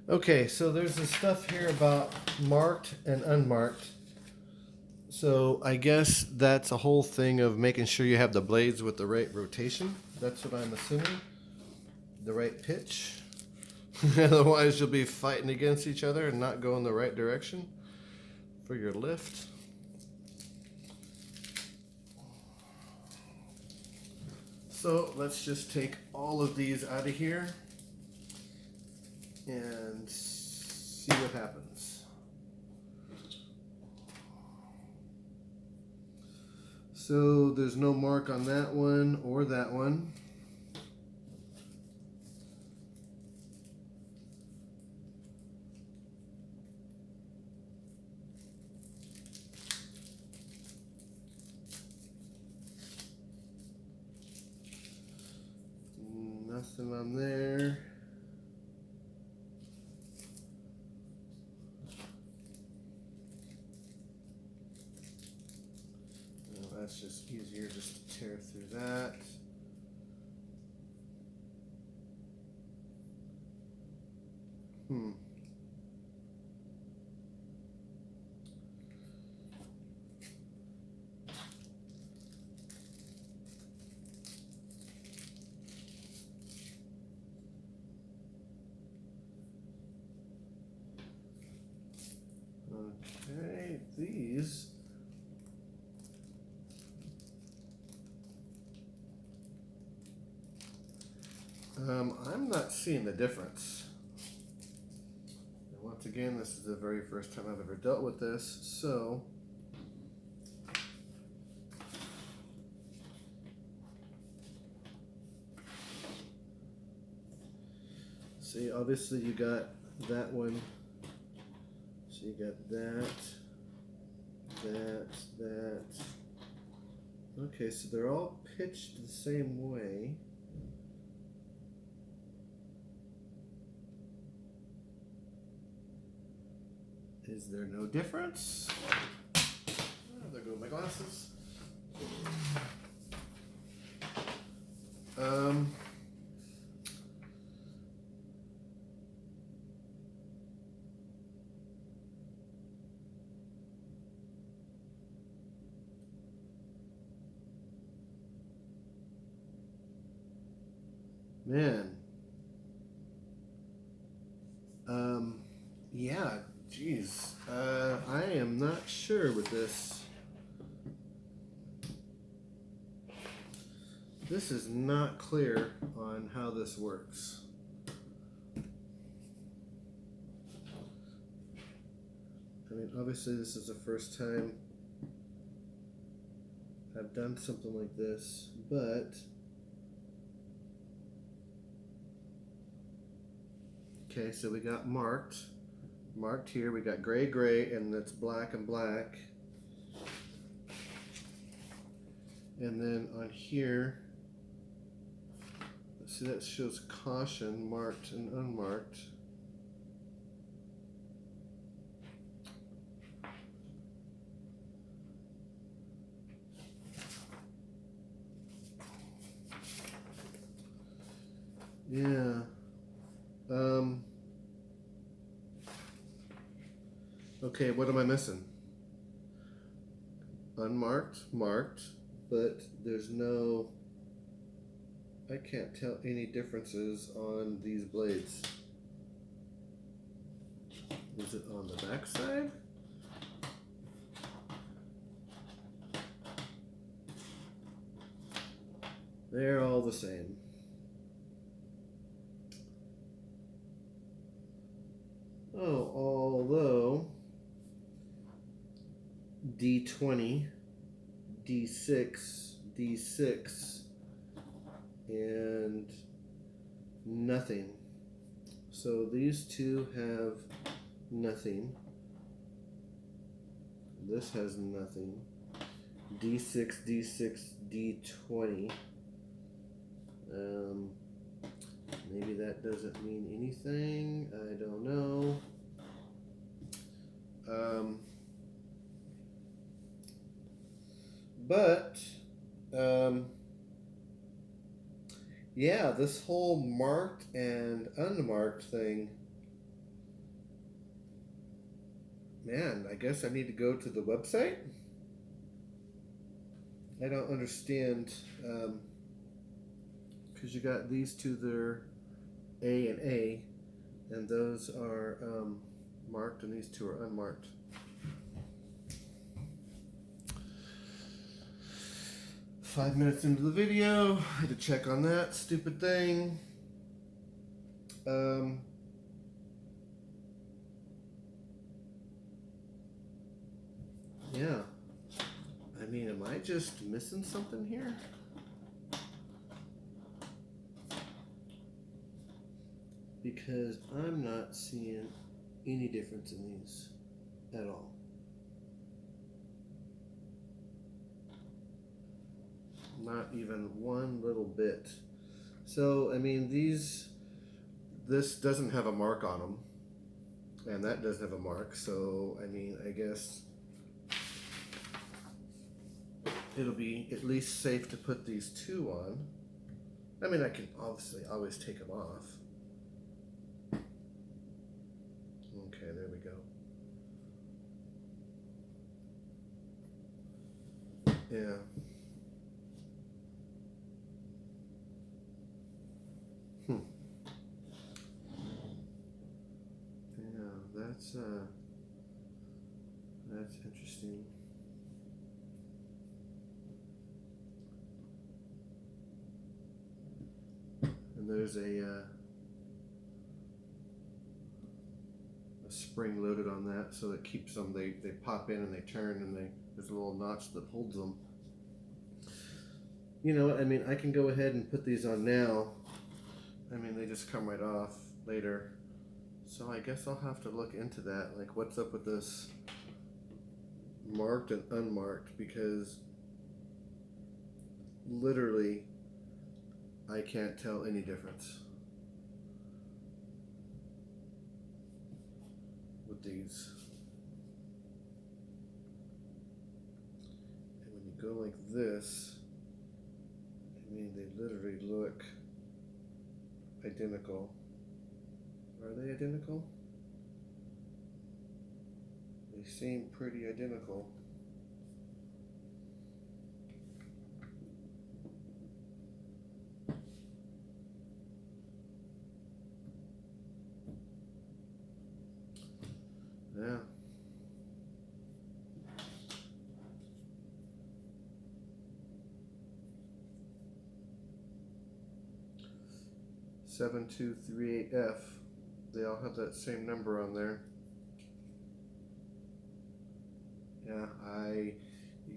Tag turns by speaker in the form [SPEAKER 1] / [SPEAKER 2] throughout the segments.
[SPEAKER 1] Okay, so there's this stuff here about marked and unmarked. So I guess that's a whole thing of making sure you have the blades with the right rotation. That's what I'm assuming. The right pitch. Otherwise you'll be fighting against each other and not go in the right direction for your lift. So let's just take all of these out of here and see what happens. So there's no mark on that one or that one. Nothing on there. Well, that's just easier just to tear through that. Okay, these. I'm not seeing the difference. And once again, this is the very first time I've ever dealt with this, so see, obviously you got that one. So you got that. Okay, so they're all pitched the same way. Is there no difference? Oh, there go my glasses. Man. Yeah, geez. I am not sure with this. This is not clear on how this works. I mean, obviously this is the first time I've done something like this, but okay, so we got marked here, we got gray, and that's black and black. And then on here, let's see, that shows caution, marked and unmarked. Yeah. Okay, what am I missing? Unmarked, marked, but there's no, I can't tell any differences on these blades. Is it on the back side? They're all the same. Oh, although D20, D6, D6, and nothing. So these two have nothing. This has nothing. D6, D6, D20. Maybe that doesn't mean anything. I don't know. But yeah, this whole marked and unmarked thing Man, I guess I need to go to the website? I don't understand, because you got these two, they're A and A, and those are marked, and these two are unmarked. Five minutes into the video, I had to check on that stupid thing. Yeah. I mean, am I just missing something here? Because I'm not seeing any difference in these at all. Not even one little bit. So, I mean, this doesn't have a mark on them, and that doesn't have a mark, so, I mean, I guess it'll be at least safe to put these two on. I mean, I can obviously always take them off. Okay, there we go. Yeah. Yeah, that's interesting. And there's a spring loaded on that, so it keeps them. They pop in and they turn, and there's a little notch that holds them. You know what? I mean, I can go ahead and put these on now. I mean, they just come right off later. So I guess I'll have to look into that. Like, what's up with this marked and unmarked? Because literally, I can't tell any difference with these. And when you go like this, I mean, they literally look identical. Are they identical? They seem pretty identical. Yeah. (7238F). They all have that same number on there. Yeah, you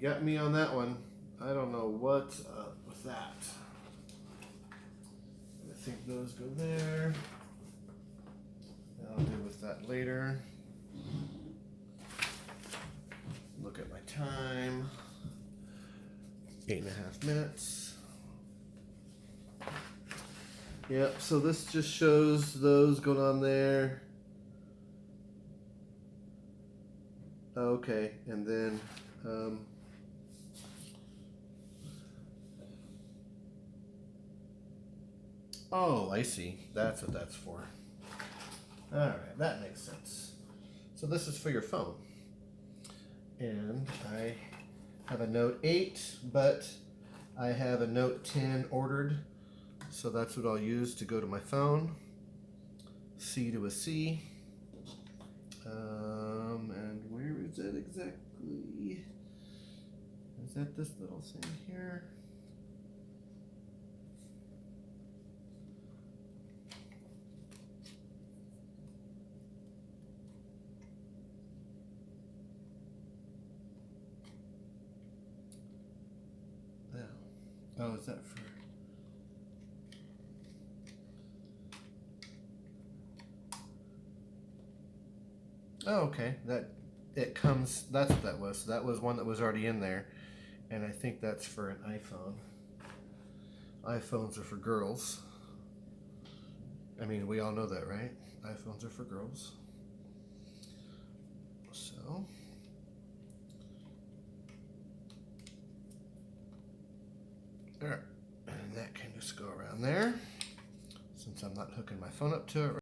[SPEAKER 1] got me on that one. I don't know what's up with that. I think those go there. I'll deal with that later. Look at my time. 8.5 minutes. Yep, so this just shows those going on there. Okay, and then oh, I see. That's what that's for. Alright, that makes sense. So this is for your phone. And I have a Note 8, but I have a Note 10 ordered. So that's what I'll use to go to my phone. C to a C. And where is it exactly? Is that this little thing here? Yeah. Oh, is that for? Oh, okay. It comes. That's what that was. So that was one that was already in there, and I think that's for an iPhone. iPhones are for girls. I mean, we all know that, right? iPhones are for girls. So. Alright, and that can just go around there, since I'm not hooking my phone up to it.